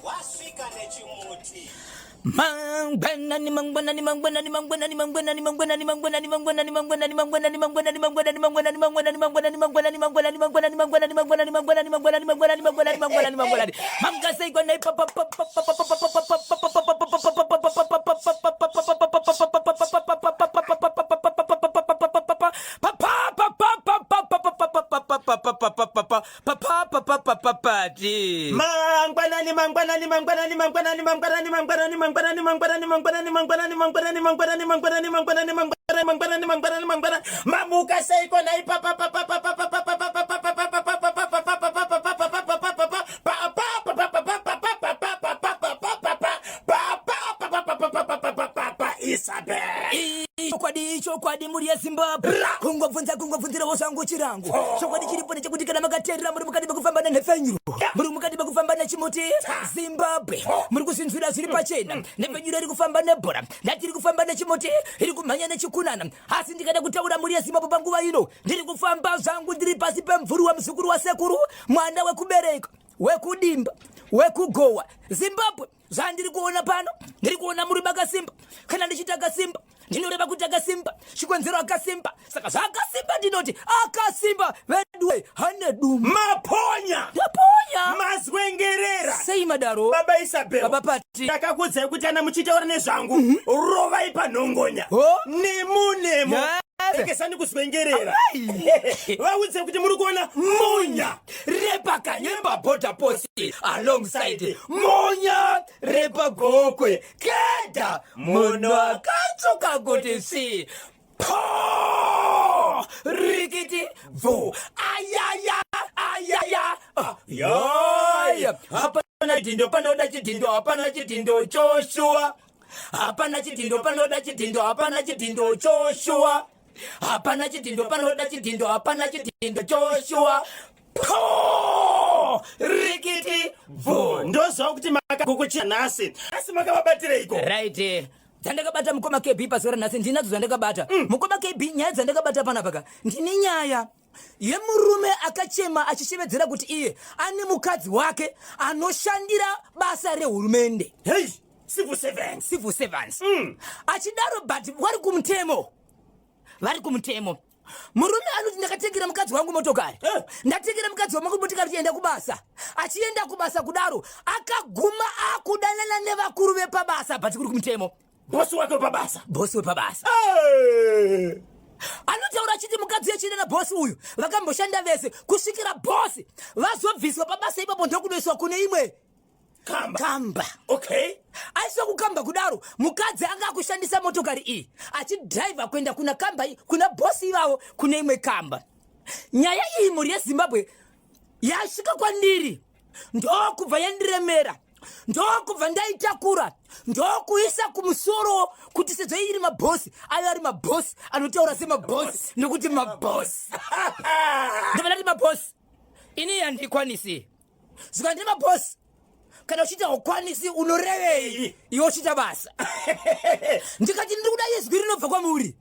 wasvika nechimuti mamuka seiko nai chokwadi muri yeZimbabwe kungobvunzira wosangu chirangu chokwadi chiripo nechekuti kana makaterera muri mukati bekufamba nenhefenyuro muri mukati bekufamba nechimuti Zimbabwe muri kusinzwira zviri pachena nhefenyuro iri kufamba nebhora ndati iri kufamba nechimuti iri kumhanya nechikunana asi ndikada kutaura muri yeZimbabwe panguva ino ndiri kufamba zvangu ndiri pasi pemvuri wamuzukuru wasekuru mwana wekubereka wekudimba wekugowa Zimbabwe zvandiri kuona pano ndiri kuona muri bakasimba kana ndichita akasimba ndinoreva kuti akasimba chikonzero akasimba saka zvakasimba ndinoti akasimba vedwe hane dumu maponya mazwengerera sei madaro baba Isabel baba Pati ndakakudzai kuti ana muchitaura nezvangu rovai panhongonya nemunemo ekesani kuzwengerera vaudze kuti muri kuona monya repakanyemba bota posi alongside monya repagokwe keda munhu akatsoka kuti si rikiti vo ayaya yaya hapana dindo panoda chidindo hapana chidindo Joshua hapana chidindo panoda chidindo hapana chidindo Joshua hapana chidindo panoda chidindo hapana chidindo Joshua rikiti vo ndozva kuti makakukuchia nhasi asi makavabatireko right dzandakabata mukoma KB pasora nhasi ndinadzo dzandakabata mukoma KB nyaya dzandakabata panapaka ndine nyaya yemurume akachema achishevedzera kuti iye ane mukadzi wake anoshandira basa rehurumende civil servants achidaro but vari kumutemo murume anoti ndakatengera mukadzi wangu motokari ndatengera mukadzi wangu motokari tienda kubasa achienda kubasa kudaro akaguma akudanana nevakuru vepabasa but kuri kumutemo bosi wepabasa anotaura achiti mukadzi achienda nabhosi uyu vakamboshanda vese kusvikira bhosi vazobviswa pabasa ipapo ndokunoiswa kune imwe kamba okay aiswa kukamba kudaro mukadzi anga akushandisa motokari iyi achidhraivha kuenda kuna kamba kuna bhosi ivavo kune imwe kamba nyaya iyi muri yeZimbabwe yasvika kwandiri ndokubva yandiremera ndokubva ndaitakura ndokuisa kumusoro kuti sezvo iri mabhosi ayo ari mabhosi anotaura semabhosi nekuti mabhosi ndovanati mabhosi ini handikwanisi zvika ndi mabhosi kana uchita ukwanisi unorevei iwe uchita basa ndikati ndiri kuda yezwi rinobva kwamuri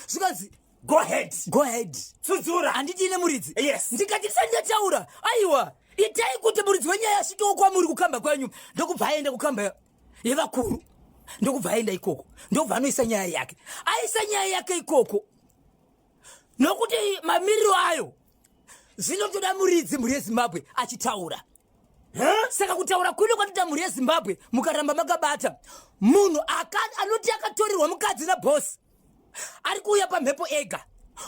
zvikanzi go ahead tsudzura handiti ine muridzi yes ndikati sandataura aiwa itai kuti muridzi wenyaya asvikewo kwamuri kukamba kwenyu ndokubva aenda kukamba yevakuru ndokubva aenda ikoko ndokubva anoisa nyaya yake aisa nyaya yake ikoko nokuti mamiriro ayo zvinotoda muridzi muri yeZimbabwe achitaura saka kutaura kuno kwatoda muri yeZimbabwe mukaramba makabata munhu anoti akatorerwa mukadzi nabhosi ari kuuya pamhepo ega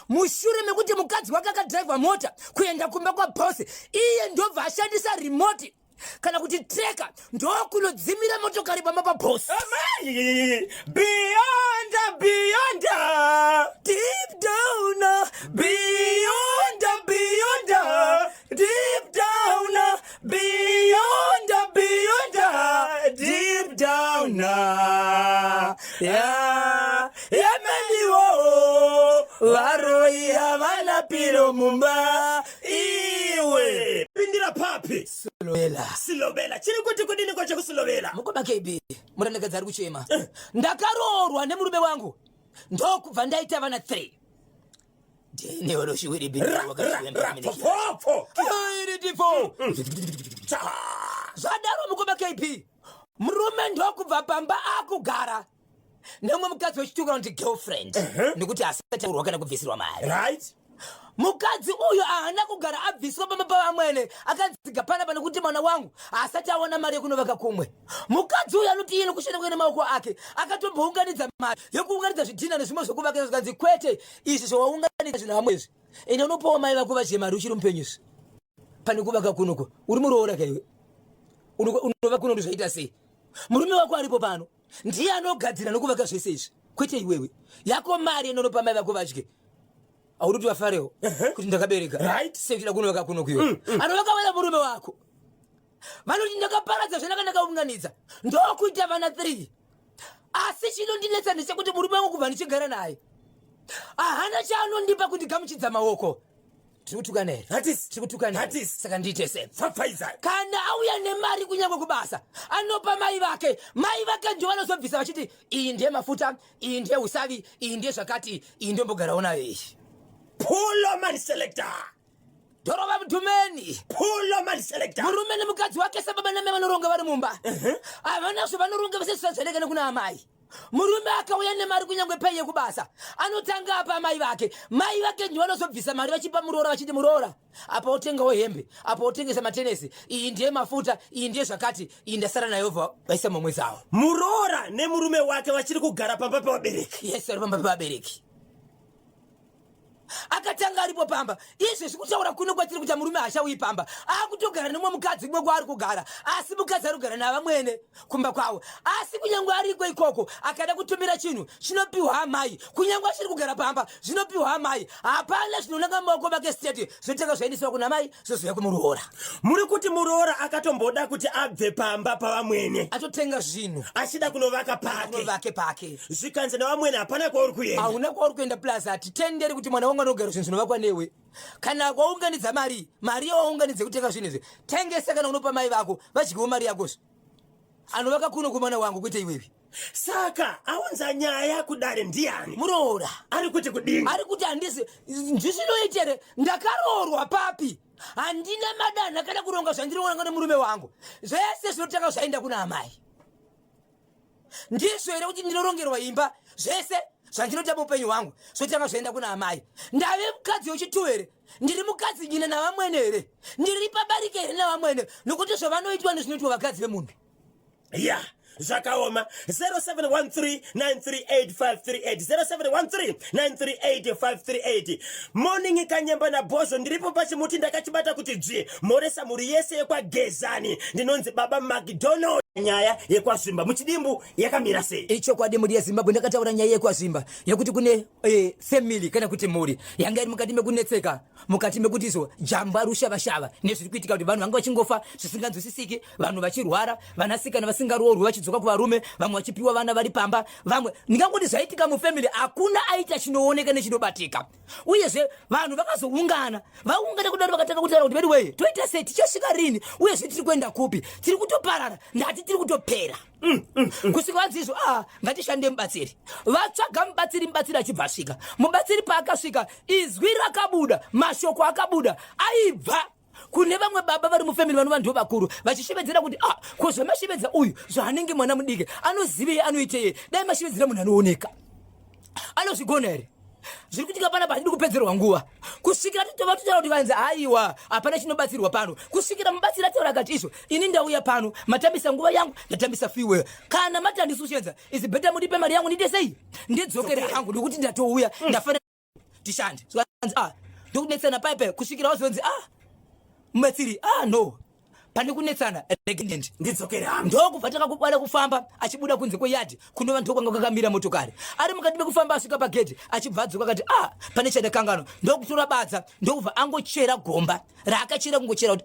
mushure mekuti mukadzi wake akadhraivha mota kuenda kumba kwabhosi iye ndobva ashandisa remote kana kuti treka ndokunodzimira motokari pamba pabhosi beyond deep down beyond deep down beyond deep down yameliwo varoi havana piro mumba iwe pindira papi silovela chiri kuti kudini kwacho kusilovela mukoma KB murandakadzi ari kuchema ndakarorwa nemurume wangu ndokubva ndaita vana 3 ndine wanoshiviri bini wakati Zvadaro mukoma KP. Murume ndokubva pamba akugara nemwe mukadzi wechituka kuti girlfriend nekuti asati aurwa kana kubvisirwa mari. Right? Mukadzi uyu haana kugara abviswa pamba pamwene akadziga pana kuti mwana wangu asati aona mari yekunovaka kumwe. Mukadzi uyu anoti ino kushanda kwene maoko ake akatombounganidza mari yekuunganidza zvidhina nezvimwe zvokuvaka zvikanzi kwete izvi zvawaunganidza zvinhu hamwezvi ende unopawo mai vako vachiye mari uchiri mupenyusi pane kuvaka kunuko uri muroora kaiwe unova kuno ndozvaita sei? Murume wako aripo pano ndiye anogadzira nokuvaka zvese izvi kwete iwewe yako mari inonopa mai vako vadye auriti vafarewo kuti ndakabereka right sekuchida kunovaka kuno kwiwe anovakawela murume wako vanoti ndakaparadza zvanakandakaunganidza ndokuita vana 3 asi chinondinetsa ndechekuti murume wangu kubva ndichigara naye ahana chaanondipa kuti gamuchidza maoko. Tikutukana here tikutukana saka ndiite sei kana auya nemari kunyangwe kubasa anopa mai vake ndio vanozobvisa vachiti iyi ndiye mafuta iyi ndiye usavi iyi ndiye zvakati iyi ndiyo mbogarawo nayo iyi. Pulo man selector Dhorova mtumeni. Pulo man selector Murume nemukadzi wake sababa namai vanoronga vari mumba havana zvavanoronga vese zvazvarekana kuna amai. Murume akauya nemari kunyangwe pei yekubasa anotanga apa mai vake ndio vanozobvisa mari vachipa muroora vachiti muroora apa otengawo hembe apa otengesa matenesi iyi ndiye mafuta iyi ndiye zvakati iyi ndasara nayo vaisa momwezi avo. Muroora nemurume wake vachiri kugara pamba pevabereki. Yes, vari pamba pevabereki. Akatanga aripo pamba izvi zvikutaura kuno kwatiri kuti murume hachauyi pamba akutogara nemwe mukadzi mwe kwaari kugara asi mukadzi ari kugara navamwene kumba kwawo asi kunyangwe ariko ikoko akada kutumira chinhu chinopiwa amai kunyangwe achiri kugara pamba zvinopiwa amai hapana zvinonanga maoko make state zvotanga zvaendeswa kuna mai zvozoya kumuroora. Muri kuti muroora akatomboda kuti abve pamba pavamwene atotenga zvinhu achida kunovaka pake zvikanzi navamwene hapana kwauri kuenda hauna kwauri kuenda plus hatitenderi kuti mwana wangu anogara zvinhu zvinovakwa newe kana kwaunganidza mari yawaunganidze kutenga zvinhu izvi tengesa kana unopa mai vako vadyiwo mari yakozvo anovaka kuno kumwana wangu kuite iwewe. Saka aunza nyaya kudare ndiani muroora ari kuti kudini ari kuti handisi ndizvinoitere ndakaroorwa papi handina madana kana kuronga zvandinoonanga nemurume wangu zvese zvinotanga zvaenda kuna amai ndizvo here kuti ndinorongerwa imba zvese zvandinoita muupenyu hwangu zvotanga zvaenda kuna amai ndave mukadzi wechitu here ndiri mukadzi nyina navamwene here ndiri pabarike here navamwene nokuti zvavanoitwa nezvinoitwa vakadzi vemunhu ya zvakaoma 0713938538 0713938538 morning kanyemba nabhozvo ndiripo pachimuti ndakachibata kuti dzvi mhoresa muri yese yekwagezani ndinonzi baba McDonald. Nyaya yekwazvimba muchidimbu yakamira sei? Ichokwadi muri yeZimbabwe ndakataura nyaya yekwazvimba yekuti kune family kana kuti mhuri yanga iri mukati mekunetseka mukati mekuti izvo jamba rushava nezviri kuitika kuti vanhu vanga vachingofa zvisinganzwisisiki vanhu vachirwara vanasikana vasingaroorwi vachidzoka kuvarume vamwe vachipiwa vana vari pamba vamwe ndingangoti zvaitika mufamily hakuna aita chinooneka nechinobatika uyezve vanhu vakazoungana kudaro vakatanga kutaura kuti anyway toita sei tichasvika rini uyezve tiri kuenda kupi tiri kutoparara ndati tiri kutopera kusvika vadzizvo ngatishande mubatsiri vatsvaga mubatsiri achibva asvika mubatsiri paakasvika izwi rakabuda mashoko akabuda aibva kune vamwe baba vari mufamily vanova ndivo vakuru vachishevedzera kuti kozvamashevedza uyu zvaanenge mwana mudiki anozivei anoitei dai mashevedzera munhu anooneka anozvigona here zviri kuitika pana pandiri kupedzerwa nguva kusvikira titova tutaura kuti vanzi haiwa hapana chinobatsirwa pano kusvikira mubatsiri ataura akati izvo ini ndauya pano matambisa nguva yangu ndatambisa freeway kana matandisushenza izi bheta mudipe mari yangu ndiite sei ndidzokere hangu ndikuti ndatouya ndafanira tishande ndokudetsana paipe kusvikira wazonzi mubatsiri no pane kunetsana regendendi ndidzokere hangu ndokubva takakubwana kufamba achibuda kunze kweyadhi kunova ndokwanga kwakamira motokari ari mukati mekufamba asvika pagedhi achibva adzoka akati pane chadakangano ndokutora badza ndokubva angochera gomba raakachera kungochera kuti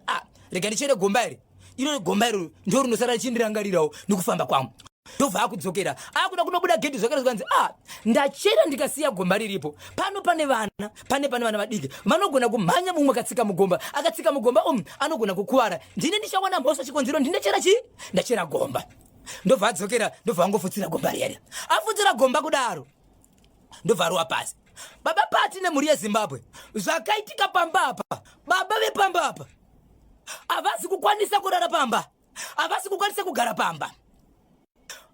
rega ndichere gomba iri iro gomba iro ndo rinosara richindirangarirawo nekufamba kwangu ndobva akudzokera akuda kunobuda gedhi zvakare zvikanzi ndachera ndikasiya gomba riripo pano pane vana vana vadiki vanogona kumhanya mumwe akatsika mugomba anogona kukuwara ndine ndichawana mhosva chikonzero ndachera gomba ndobva adzokera ndobva angofutsira gomba riyari afutsira gomba kudaro ndobva arowa pasi baba pati nemhuri yeZimbabwe zvakaitika pamba apa baba vepamba apa havazi kukwanisa kurara pamba avasi kukwanisa kugara pamba.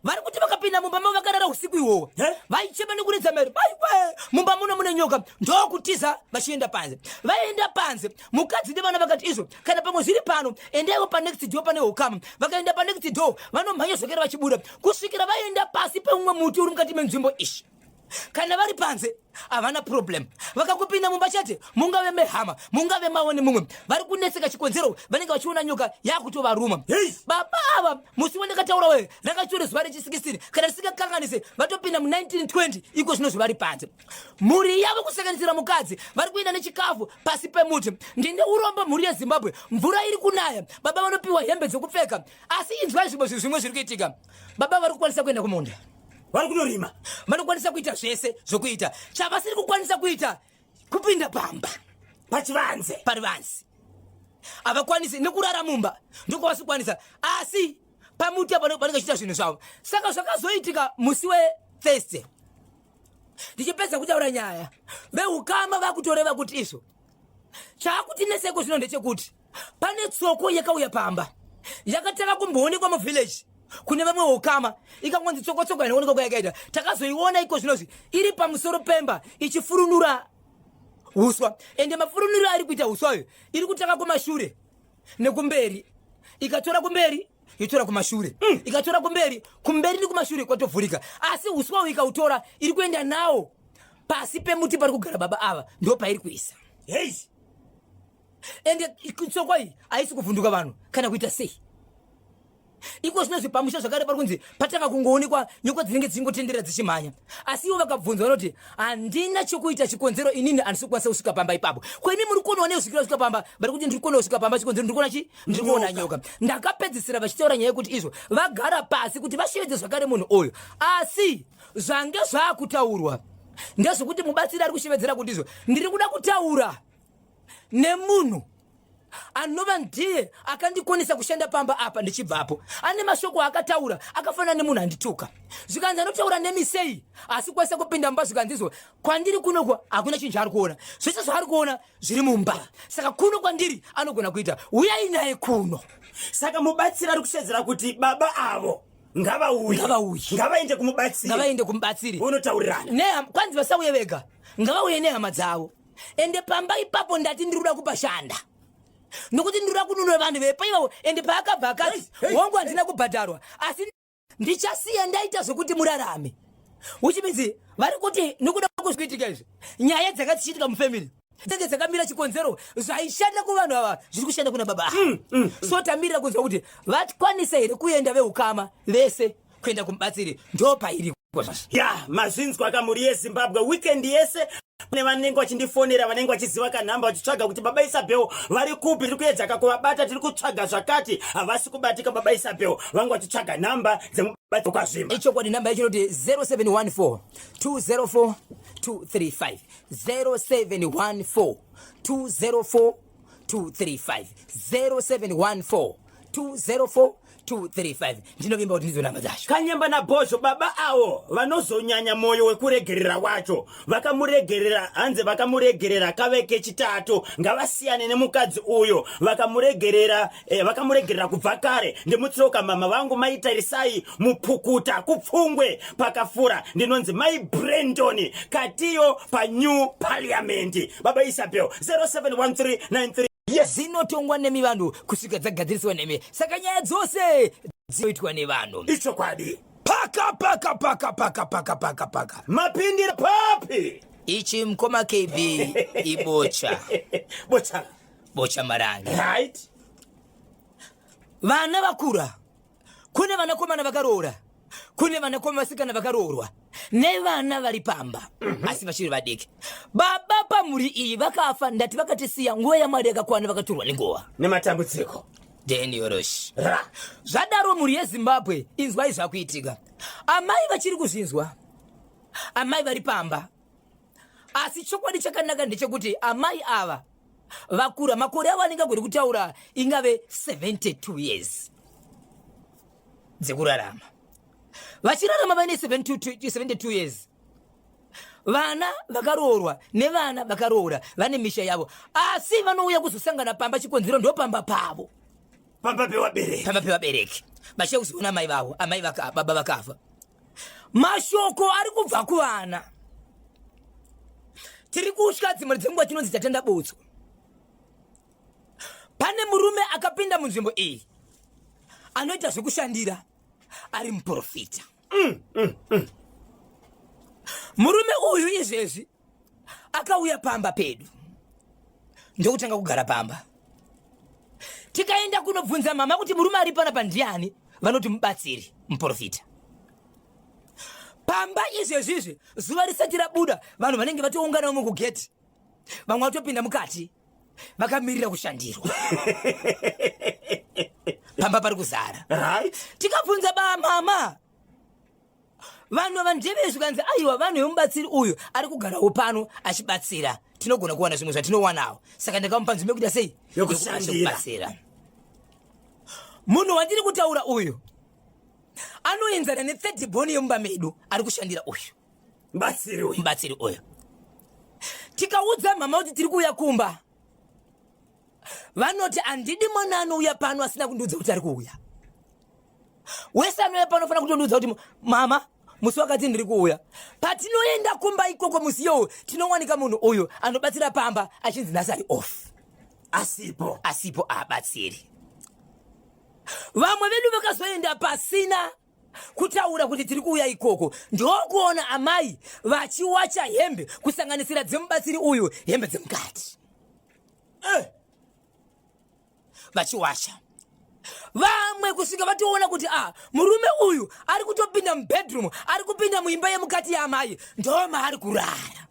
Vari kuti vakapinda mumba mavo vakarara usiku ihwohwo vaichema nekuridza mhere baiwe mumba muno mune nyoka ndokutiza vachienda panze. Vaenda panze mukadzi nevana vakati izvo kana pamwe zviri pano endaiwo panext door pane ukama. Vakaenda panext door vanomhanya zvakare vachibuda kusvikira vaenda pasi peumwe muti uri mukati menzvimbo ishi. Kana vari panze havana problem. Vakakupinda mumba chete mungave mehama mungave maoni mumwe vari kuneseka chikonzero vanenge vachiona nyoka yakutovaruma. Baba ava musi wandakataura wewe rakachiore zuva rechi16 kana risingakanganise vatopinda mu1920 iko zvino zvivari panze. Mhuri yavo kusanganisira mukadzi vari kuenda nechikafu pasi pemuti. Ndine urombo mhuri yeZimbabwe mvura iri kunaya baba vanopiwa hembe dzokupfeka asi inzwai zvimwe zvinhu zvimwe zviri kuitika. Baba vari kukwanisa kuenda kumunda vari kunorima vanokwanisa kuita zvese zvokuita chavasiri kukwanisa kuita kupinda pamba pachivanze parivanzi havakwanisi nekurara mumba ndiko vasikwanisa asi pamuti apa vanenge vachiita zvinhu zvavo. Saka zvakazoitika musi weThursday ndichipedza kutaura nyaya veukama vakutoreva kuti izvo chaakutinetseko zvino ndechekuti pane tsoko yakauya pamba yakatanga kumboonekwa muvhileji kune vamwe ukama ikangwanzi tsoko inoonekwa kwayakaita. Takazoiona iko zvinozvi iri pamusoro pemba ichifurunura uswa ende mafurunuro ari kuita uswayo iri kutanga kumashure nekumberi ikatora kumberi itora kumashure ikatora kumberi nekumashure kwatovhurika asi uswa ikautora iri kuenda nawo pasi pemuti pari kugara baba ava ndo pairi kuisa. Ende tsoko iyi haisi kuvhunduka vanhu kana kuita sei. Iko zvinozvi pamusha zvakare pari kunzi patanga kungoonekwa nyoka dzinenge dzingotendera dzichimhanya asi ivo vakabvunzwa vanoti handina chokuita chikonzero inini handisi kukwanisa kusvika pamba ipapo. Kwemi muri kuonawo neusvikira kusvika pamba vari kuti ndiri kuona kusvika pamba chikonzero ndiri kuona chi ndiri kuona nyoka. Ndakapedzisira vachitaura nyaya yekuti izvo vagara pasi kuti vashevedze zvakare munhu oyo asi zvange zvaakutaurwa ndezvokuti mubatsiri ari kushevedzera kuti izvo ndiri kuda kutaura nemunhu anova ndiye akandikonesa kushanda pamba apa ndichibvapo. Ane mashoko akataura akafanana nemunhu andituka zvikanzi anotaura nemisei asi kwanisa kupinda mumba zvikanzizvo kwandiri kunoko hakuna chinhu chaari kuona zvese zvaari kuona zviri mumba. Saka kuno kwandiri anogona kuita uyai naye kuno. Saka mubatsiri ari kushedzera kuti baba avo ngavaende kumubatsiri unotaurirana kwanzi vasauye vega ngavauye nehama dzavo ende pamba ipapo ndati ndiri kuda kupa shanda nokuti ndira kununura vanhu vepa ivawo ende paakabva akati wangu handina kubhadharwa asi ndichasiya ndaita zvokuti murarame. Uchimidzi vari kuti nokuda kuzviitika izvi nyaya dzakati chiitika mufamily dzenge dzakamira chikonzero zvaishanda kuvanhu ava zviri kushanda kuna baba so tamirira kunzwa kuti vakwanisa here kuenda veukama vese kuenda kumubatsiri ndo pairi mazvinzwa kamuri yeZimbabwe weekend yese ne vanenge vachindifonera vanenge vachiziva kanhamba vachitsvaga kuti baba Isabel vari kupi tiri kuedza kakuvabata tiri kutsvaga zvakati havasi kubatika baba Isabel vange vachitsvaga nhamba dzemubato kwazvimba. Ichokwadi nhamba yachinoti 0714 204 235 0714 204 235 0714 204 235 ndinovimba kuti ndizo nhamba dzacho. Kanyamba naBhozho baba avo vanozonyanya moyo wekuregerera wacho vakamuregerera hanze vakamuregerera kaveke chitatu ngavasiyane nemukadzi uyo vakamuregerera kubva kare ndimutsoka mama vangu maitarisai mupukuta kupfungwe pakafura ndinonzi mai Brandon katiyo paNew Parliament. Baba Isabel 071393 zinotongwa nemi vanhu kusvika dzagadzirisiwa nemi saka nyaya dzose dzinoitwa nevanhu. Ichokwadi paka mapindira papi ichi mukoma KB ibocha bocha marangi right. Vana vakura kune vanakomana vakaroora kune vanakoma vasikana vakaroorwa nevana vari pamba asi vachiri vadiki. Baba pamhuri iyi vakafa ndati vakatisiya nguva yaMwari yakakwana vakatorwa nenguva nematambudziko yoroshi zvadaro mhuri yeZimbabwe inzwai zvakuitika. Amai vachiri kuzvinzwa amai vari pamba asi chokwadi chakanaka ndechekuti amai ava vakura makore avo anenge agori kutaura ingave 72 years dzekurarama vachirarama vaine 72 years. Vana vakaroorwa nevana vakaroora vane misha yavo asi vanouya kuzosangana pamba chikonzero ndo pamba pavo pamba pevabereki vachiya kuzoona amai vavo baba vakafa. Mashoko ari kubva kuvana. Tiri kutya dzimwe dzenguva chinonzi tatenda botswa. Pane murume akapinda munzvimbo iyi anoita zvekushandira ari muprofita. Murume uyu izvezvi akauya pamba pedu ndokutanga kugara pamba. Tikaenda kunobvunza mama kuti murume ari panapa ndiani, vanoti mubatsiri muprofita. Pamba izvezvizvi zuva risati rabuda vanhu vanenge vatoungana mukugeti, vamwe vatopinda mukati vakamirira kushandirwa. Pamba pari kuzara. Tikabvunza mama, vanhu vandevezvi kanzi aiwa vanhu vemubatsiri uyu ari kugarawo pano achibatsira, tinogona kuwana zvimwe zvatinowanawo, saka ndakamupa nzvimbo yekuita sei yokushandira. Munhu wandiri kutaura uyu anoenzana ne30 bhoni yemumba medu ari kushandira uyu mubatsiri uyu. Tikaudza mama kuti tiri kuuya kumba, vanoti handidi mwana anouya pano asina kundiudza kuti ari kuuya. Wese anouya pano fana kutondiudza kuti mama musi wakati ndiri kuuya. Patinoenda kumba ikoko musi iwowo tinowanika munhu uyu anobatsira pamba achinzi nhasi ari off, asipo abatsiri. Vamwe vedu vakazoenda pasina kutaura kuti tiri kuuya ikoko, ndokuona amai vachiwacha hembe kusanganisira dzemubatsiri uyu, hembe dzemukati vachiwacha. Vamwe kusvika vatoona kuti murume uyu ari kutopinda mubedroom, ari kupinda muimba yemukati yaamai, ndo maari kurara.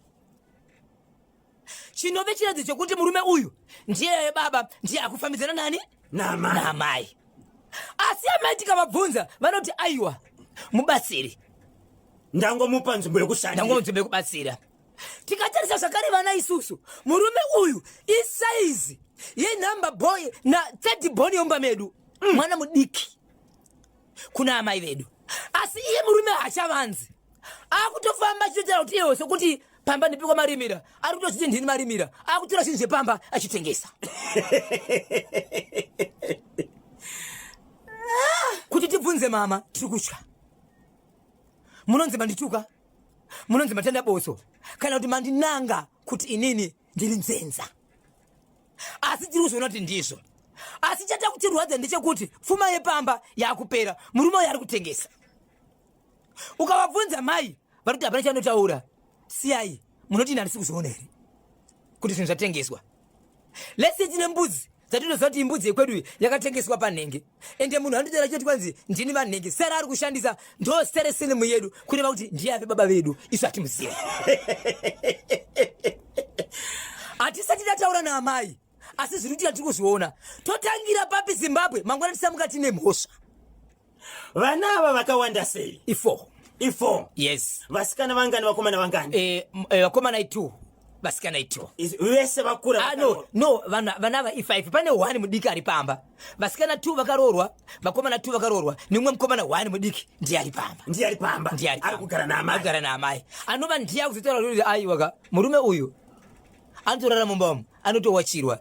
Chinove chiredzo chokuti murume uyu ndiye baba, ndiye akufambidzana nani naamai. Asi amai tikavabvunza vanoti aiwa mubatsiri ndangomupa nzvimbo yekubatsira. Tikatarisa zvakare vana isusu, murume uyu isaizi yenumber boy na 30 bhoni yomumba medu, mwana mudiki kuna amai vedu. Asi iye murume hachavanzi, akutofamba achitotaura kuti iwo sokuti pamba ndipikwa marimira, ari kutozviti ndini marimira, akutora zvinhu zvepamba achitengesa. Kuti tibvunze mama tiri kutya. Munonzi mandituka, munonzi matenda boso, kana kuti mandinanga kuti inini ndiri nzenza. Asi tiri kuzoona kuti ndizvo. Asi chata kuti rwadza ndechekuti pfuma yepamba yakupera, murume uyu ari kutengesa. Ukavabvunza mai varikuti hapana chanotaura, siyai, munoti handisi kuzoona here kuti zvinhu zvatengeswa. Lesi tine mbudzi dzatinoziva kuti imbudzi yekwedu yakatengeswa panhenge, ende munhu anotera choti kwanzi ndini vanhenge, sera ari kushandisa ndo seresinimu yedu kureva kuti ndiye ave baba vedu, isu hatimuziva. Hatisati tataura naamai, asi zviri kuti hatiri kuzviona. Totangira papi Zimbabwe, mangwana tisamuka tine mhosva. Vana ava vakawanda sei? Ifo. Yes. Vasikana vangani, vakomana vangani? Vakomana 2, vasikana 2. Vese vakura? No, vana va i5. Pane 1 mudiki ari pamba. Vasikana 2 vakarorwa, vakomana 2 vakarorwa, nimwe mukomana 1 mudiki ndiye ari pamba. Ari kugara naamai. Anova ndiye kuzotaura kuti aiwa murume uyu anotorara mumba umu, anotowachirwa.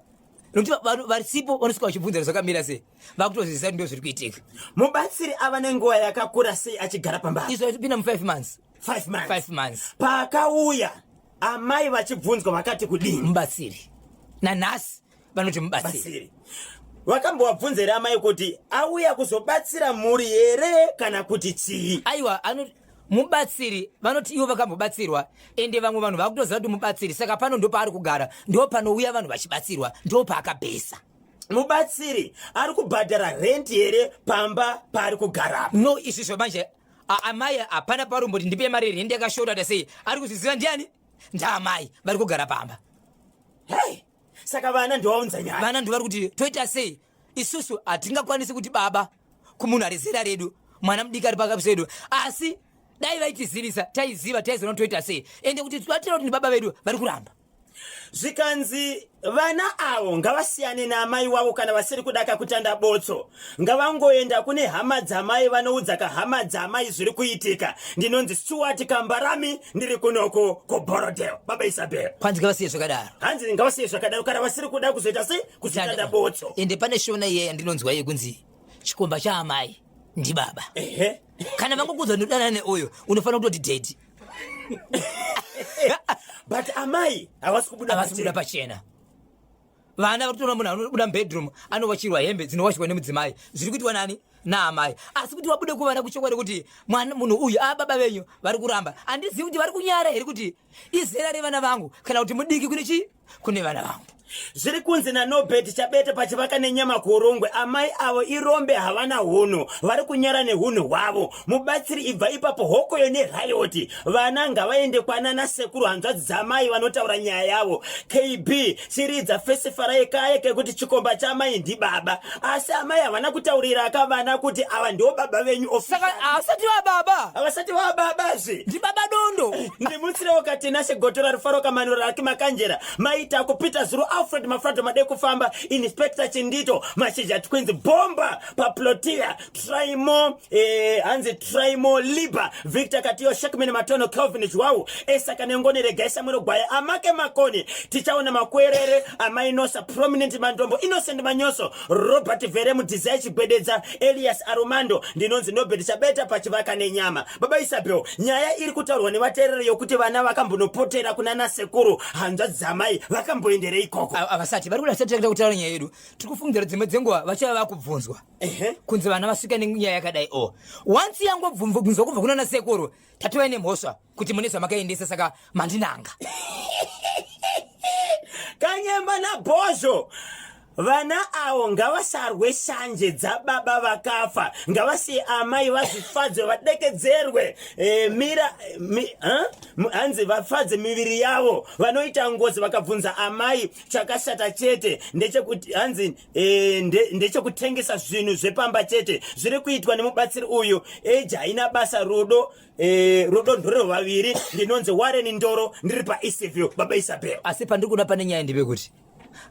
Nokuti varisipo vanosvika vachibvunza zvakamira sei, vakutozivisa kuti ndo zviri kuitika. Mubatsiri ava nenguva yakakura sei achigara pamba? Izvo zvapinda mu 5 months. 5 months. Pakauya amai vachibvunzwa vakati kudini? Mubatsiri. Nanhasi vanoti mubatsiri. Vakambovabvunza here amai kuti auya kuzobatsira mhuri here kana kuti chii? Aiwa, mubatsiri vanoti ivo vakambobatsirwa, ende vamwe vanhu vakutoziva kuti mubatsiri, saka pano ndo paari kugara, ndo panouya vanhu vachibatsirwa, ndo paakabhesa. Mubatsiri ari kubhadhara renti here pamba paari kugara? No, izvizvo manje amai hapana parumboti ndipe mari renti yakashota tasei, ari kuzviziva ndiani? Ndaamai vari kugara pamba. Saka vana ndovaunza nyaya. Vana ndovari kuti toita sei, isusu hatingakwanisi kuti baba kumunhu ari zera redu, mwana mudiki ari pakati pedu, asi dai vaitizivisa taiziva taizoona toita sei, ende kuti twatira kuti ndi baba vedu vari kuramba. zvikanzi vana avo ngavasiyane naamai wavo kana vasiri kudaka kutanda botso, ngavangoenda kune hama dzamai vanoudza kahama dzamai zviri kuitika. Ndinonzi Stuart Kambarami, ndiri kunoko kuBorodale. Baba Isabel, kwanzi ngavasiye zvakadaro, hanzi ngavasiye zvakadaro kana vasiri kuda kuzoita sei kutanda botso. Ende pane shona iye yandinonzwa iye kunzi chikomba chaamai ndi baba. Kana vangokudza ndodana neuyo unofanira kutoti date. But amai havasi kubuda pachena. Vana vatona munhu anobuda mubedroom anowachirwa hembe dzinowachirwa nemudzimai zviri kuitwa nani naamai. Asi kuti wabude kuvana kuchokwadi kuti munhu uyu baba venyu vari kuramba, handizivi kuti vari kunyara here kuti izera revana vangu kana kuti mudiki kune vana vangu. Zviri kunzi naNobert Chabete pachivaka nenyama kurongwe, amai avo irombe havana hunhu, vari kunyara nehunhu hwavo. Mubatsiri ibva ipapo hokoyo nerayoti. Vana ngavaende kwanana sekuru hanzvadzi dzamai vanotaura nyaya yavo. KB chiridza fesifara yekaya kekuti chikomba chamai ndi baba, asi amai havana kutaurira akavana kuti ava ndio baba venyu. Saka havasati vababa, havasati vababazve ndi baba dondo. Ndimutsirewo katinashe gotora rufaro kamanuro rake makanjera maita kupita zuru Alfred Mafrado made kufamba, Inspector Chindito mashizha twins bomba paplotia Traimo hanzi Traimo Liba Victor Katio Shekmene Matono Calvin Jwau Esa Kanengonere Gaisa Gwaya amake makoni tichaona makwerere amainosa prominent mandombo Innocent Manyoso Robert Veremu Desire Bedeza Elias Armando ndinonzi Nobel Chabeta pachivaka nenyama. Baba Isabel, nyaya iri kutaurwa nevaterere yokuti vana vakambonopotera kunana sekuru hanzvadzi dzamai vakamboendere ikoko. Avasati vari kuda sati kutaura nyaya yedu, tiri kufungidzira dzimwe dzenguva vachava vakubvunzwa kunzi vana vasvika nenyaya yakadai. Once yangobvunzwa kubva kunana sekuru tatovai nemhosva kuti mune zvamakaendesa, saka mandinanga. Kanyemba naBhozho, vana avo ngavasarwe shanje dzababa vakafa, ngavasiye amai vazvifadzwe vadekedzerwe hanzi vafadze miviri yavo. Vanoita ngozi vakabvunza amai chakashata chete ndechekuti hanzi ndechekutengesa zvinhu zvepamba chete zviri kuitwa nemubatsiri uyu. Eji haina basa, rudo ndorero vaviri. Ndinonzi Warren Ndoro, ndiri paEastview. Baba Isabel, asi pandiri kuda pane nyaya ndevekuti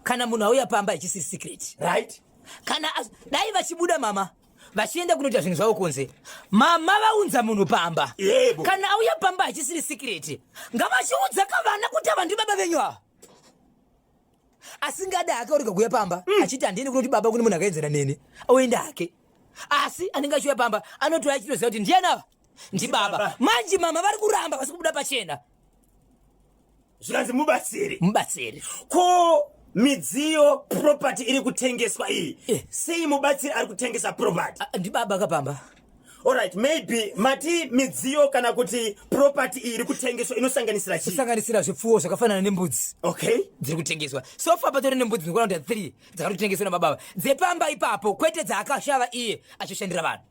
kana munhu auya pamba ichisiri secret, right? Kana dai vachibuda mama vachienda kunoita zvinhu zvavo kunze, mama vaunza munhu pamba. Yebo. Kana auya pamba achisiri secret ngavachiudza kavana kuti ava ndi baba venyu ava. Asingada akaurika kuya pamba achiti handini kunoti baba kune munhu akaenzera neni auenda hake, asi anenge achiuya pamba anotora achitoziva kuti ndianava ndi baba. Manje mama vari kuramba vasi kubuda pachena. Zvikanzi mubatsiri ko midziyo property iri kutengeswa iyi. Sei mubatsiri ari kutengesa property? Ndi baba akapamba. Alright, maybe mati midziyo kana kuti property iri kutengeswa inosanganisira chii? Kusanganisira zvipfuwo zvakafanana nembudzi. Okay, dziri kutengeswa. So far patori nembudzi dzinokuona kuti 3 dzakatengeswa nababa. Dzepamba ipapo kwete dzaakashava iye achoshandira vanhu.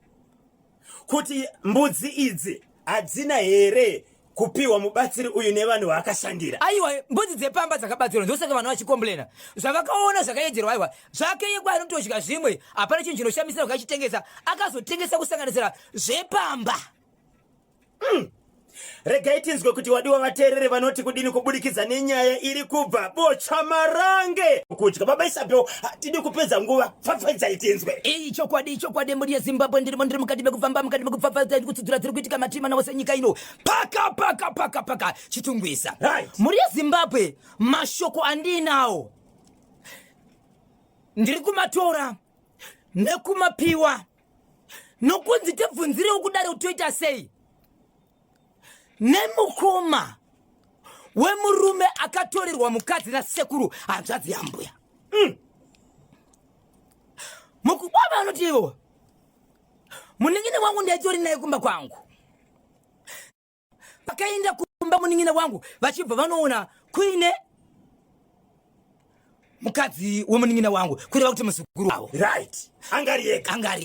Kuti mbudzi idzi hadzina here kupiwa mubatsiri uyu nevanhu vaakashandira? Aiwa, mbudzi dzepamba dzakabatsirwa ndosaka vanhu vachikomblena. Zvavakaona zvakaedzerwa, aiwa zvakeyekwa anotosvika zvimwe hapana chinhu chinoshamisira vakachitengesa akazotengesa kusanganisira zvepamba. Regai tinzwe kuti wadiwa vateerere vanoti kudini kubudikidza nenyaya iri kubva Bochamarange kudya. Baba Isabel, tidi kupedza nguva, pfapfadzai tinzwe. Chokwadi muri yeZimbabwe ndiri mukati mekufamba mukati mekupfapfadza kutsudzura dziri kuitika matima nawose nyika ino. Paka chitungwisa. Right. Muri yeZimbabwe mashoko andinawo ndiri kumatora nekumapiwa nokunzi tebvunzirewo kudare utoita sei nemukoma wemurume akatorerwa mukadzi nasekuru hanzvadzi yambuya. Mukubaba anoti iwo muningine wangu ndaitori naye kumba kwangu. Pakaenda kumba muningine wangu vachibva vanoona kuine mukadzi wemuningine wangu kureva kuti muzukuru wavo. Right, angari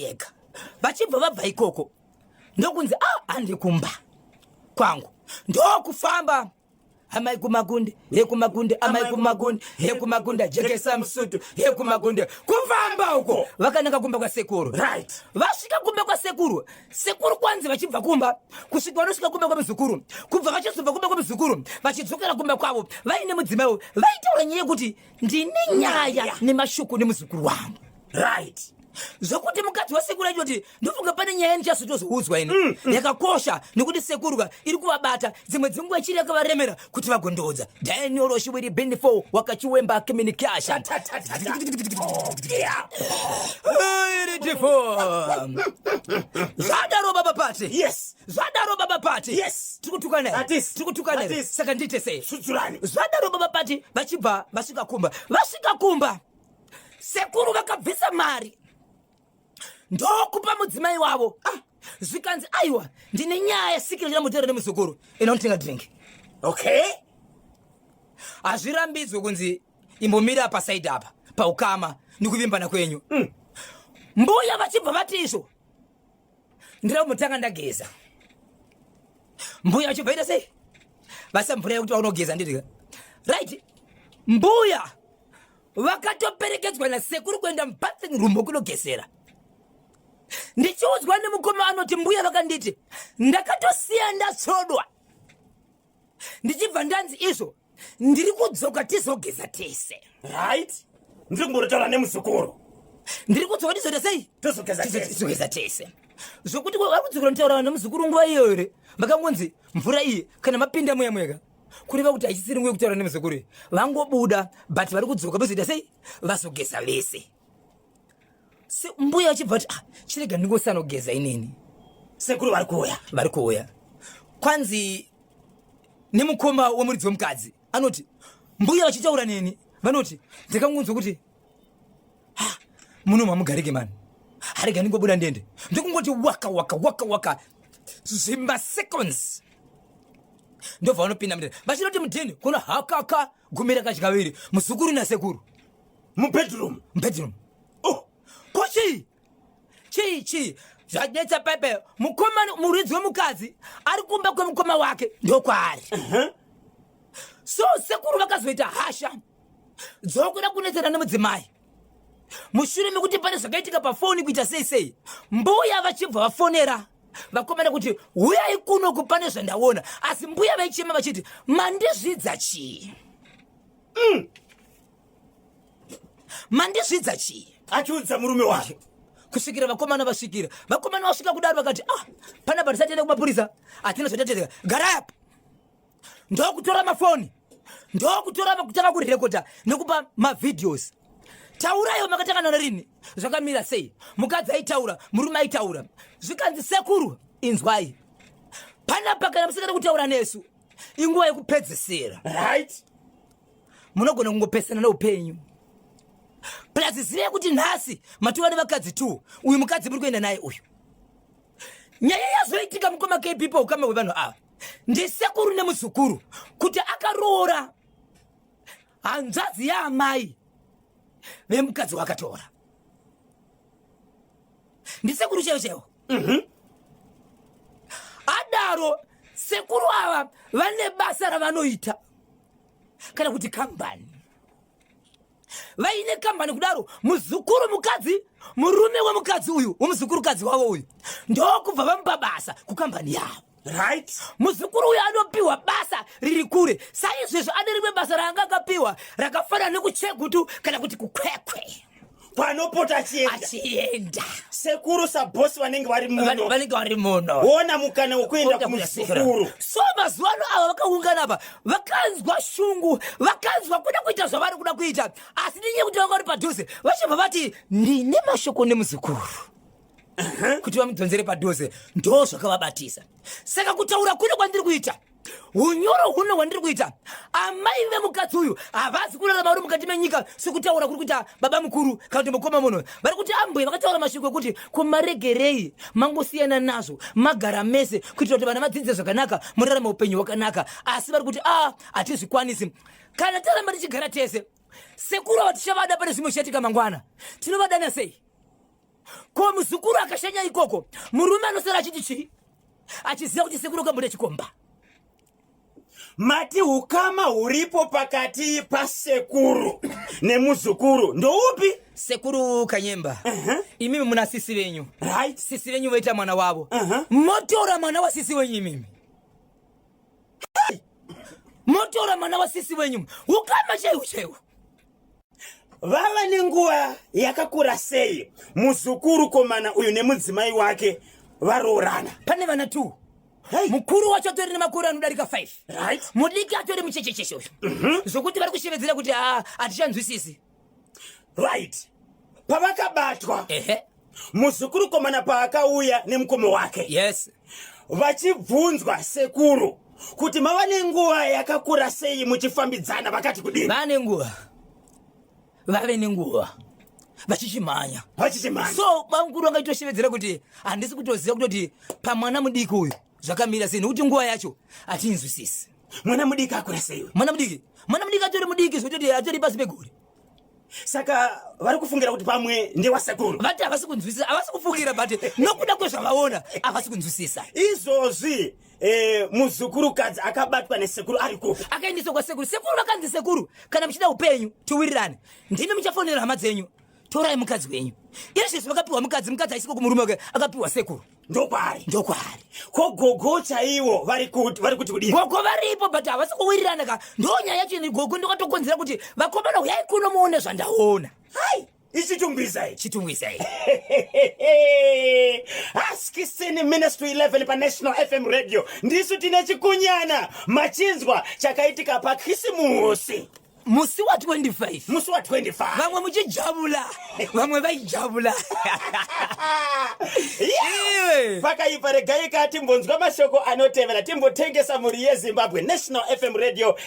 ega. Vachibva vabva ikoko ndokunzi handi kumba kwangu ndokufamba amai kumakunde hekumakunde amai kumakunde hekumakunde ajekesa musutu hekumakunde kufamba uko vakananga kumba kwa sekuru. Right. Vasvika kumba kwa sekuru kwanzi vachibva kumba kusvika vanosvika kumba kwa muzukuru kubva vachizobva kumba kwa muzukuru vachidzokera kumba kwavo vaine mudzimai vaitaura nyaya yekuti ndine nyaya nemashuku nemuzukuru wangu. Right. Zvokuti mukadzi wasekuru aiti kuti ndofunga pane nyaya inichazotozoudzwa ine yakakosha nekuti sekuruka iri kuvabata dzimwe dzenguva ichiri yakavaremera kuti vagondoodza Daniel Shiwiri Benifo wakachiwemba communication zvadaro baba pati. Yes. Zvadaro baba pati. Yes. Tikutukana saka ndite sei Sudzurani. zvadaro baba pati vachibva vasvika kumba sekuru vakabvisa mari ndokupa mudzimai wavo. Zvikanzi aiwa ndine nyaya sikira chamutero nemuzukuru inotenga drink. Okay. Hazvirambidzwe kunzi imbomira pasaidi apa paukama nekuvimbana kwenyu. Mbuya vachibva vati izvo ndiramutanga ndageza. Mbuya vachibva ita sei vasa mvura yekuti vaunogeza nditika right. Mbuya vakatoperekedzwa nasekuru kuenda mubathing room kunogezera. Ndichiudzwa nemukoma anoti mbuya vakanditi ndakatosiya ndatsvodwa ndichibva ndanzi izvo ndiri kudzoka tizogeza tese. Right. Ndiri kumbotaura nemuzukuru. Ndiri kudzoka tizoita sei Tizogeza tese. Zvokuti vari kudzokera ntaura nemuzukuru nguva iyo here vakangonzi mvura iyi kana mapinda mwega kureva kuti hachisiri nguva yekutaura nemuzukuru vangobuda but vari kudzoka vazoita sei vazogeza vese. Mbuya achibva kuti chirega ndingosanogeza inini. Sekuru vari kuuya kwanzi nemukoma wemuridzi womukadzi anoti mbuya vachitaura neni vanoti ndikangonzwa kuti muno mamugarike mani harega ndingobuda ndende ndikungoti waka zvimaseconds ndobva vanopinda mudeni vachinoti mudheni kuna hakaka gumira kachikaviri muzukuru nasekuru mubedroom. Kochi chii zvadetsa pepe mukoma muridzi wemukadzi ari kumba kwemukoma wake ndokwaari. So sekuru vakazoita hasha dzokuda kunetsera nemudzimai mushure mekuti pane zvakaitika pafoni kuita sei mbuya vachibva vafonera vakomana kuti uyai kuno kupane zvandaona asi mbuya vaichema vachiti mandizvidza chii mandizvidza chii Achiudza murume wake kusvikira vakomana vasvika kudaro vakati pana patisatienda kumapurisa hatina zvotatedzeka garayapo ndokutora mafoni ndokutora kutanga kurekota nekupa mavidheos. Taurayo makatangana narini zvakamira sei mukadzi aitaura murume aitaura zvikanzi sekuru inzwai panapa kana musingada kutaura nesu inguva yekupedzisira. Right. Munogona kungopesana neupenyu plus zivei kuti nhasi matova nevakadzi 2 uyu mukadzi muri kuenda naye uyu. Nyaya yazoitika mukoma kepipo ukama hwevanhu ava ndisekuru nemuzukuru kuti akaroora hanzvadzi yaamai vemukadzi wakatora ndisekuru chaivo adaro sekuru ava vane basa ravanoita kana kuti kambani vaine kambani kudaro muzukuru mukadzi murume wemukadzi uyu womuzukuru-kadzi wavo uyu ndokubva vamupa basa kukambani yavo. Right. Muzukuru uyu anopiwa basa riri kure saizvezvo ane rimwe basa raanga akapiwa rakafanana nekuchegutu kana kuti kukwekwe panopota achienda. Sekuru sabosi vanenge vari muno ona mukana wekuenda kumuzukuru. So mazuva ano ava vakaungana apa vakanzwa shungu vakanzwa kuda kuita zvavari kuda kuita asi ndinyaya kuti vanga vari padhuze vachibva vati ndine mashoko nemuzukuru kuti vamudzonzere padhuze ndo zvakavabatisa. Saka kutaura kune kwandiri kuita unyoro huno hwandiri kuita amai vemukadzi uyu havazi kurarama uri mukati menyika sekutaura kuri kuita baba mukuru kana kuti mukoma muno vari kuti ambuye vakataura mashoko ekuti kumaregerei mangosiyana nazvo magara mese kuitira kuti vana vadzidze zvakanaka murarama upenyu hwakanaka asi vari kuti hatizvikwanisi kana taramba tichigara tese sekuru ava tichavada pane zvimwe zvichatika mangwana tinovadana sei ko muzukuru akashanya ikoko murume anosara achiti chii achiziva kuti sekuru kambuda chikomba mati ukama huripo pakati pasekuru nemuzukuru ndoupi? Sekuru Kanyemba, imimi muna sisi wenyu. Right? Sisi wenyu waita mwana wabo. Motora mwana wa sisi wenyu imimi. Motora mwana wa sisi wenyu. Ukama chewu. Vava nenguva yakakura sei muzukuru komana uyu nemudzimai wake varorana? Pane vana 2. Hey. Mukuru wacho atori nemakuru anodarika 5. Right? Mudiki atori muchechechesho. Zokuti vari kushevedzera kuti atichanzwisisi. Right. Pavakabatwa. Muzukuru komana paakauya nemukomo wake. Yes. Vachibvunzwa sekuru kuti mava nenguva yakakura sei muchifambidzana vakati kudini? Vave nenguva vachichimanya. So bamukuru angaitoshevedzera kuti handisi kutoziva kutoti pamwana mudiki uyu zvakamira sei nokuti nguva yacho hatinzwisisi. Mwana mudiki akura sei? Mwana mudiki atori mudiki zvototi atori pasi pegore. Saka vari kufungira kuti pamwe ndewasekuru. Vati havasi kunzwisisa, havasi kufungira but nokuda kwezvavaona havasi kunzwisisa. Izvozvi muzukuru-kadzi akabatwa nesekuru ari kupi? Akaendeswa kwasekuru. Sekuru vakanzi sekuru, kana muchida upenyu tiwirirane ndimi muchafonera hama dzenyu, torai mukadzi wenyu. Izvezvi vakapiwa mukadzi aisiko kumurume wake akapiwa sekuru. Ndokwari? Ko gogo chaivo vari kuti kudini? Gogo varipo but havasi kuwirirana ka. Ndonyaya yacho ni gogo ndokatokonzera kuti vakomana uyai kuno muone zvandaona. Hai, ichitungwisa iyi. Askisini Ministry 11 pa National FM Radio. Ndisu tine chikunyana machinzwa chakaitika pa Krisimusi. Musi wa 25. Vamwe muchijabula. Vamwe vaijabula. Pakaipa regai kati mbonzwa mashoko anotevera timbotengesa muri yeZimbabwe National FM Radio.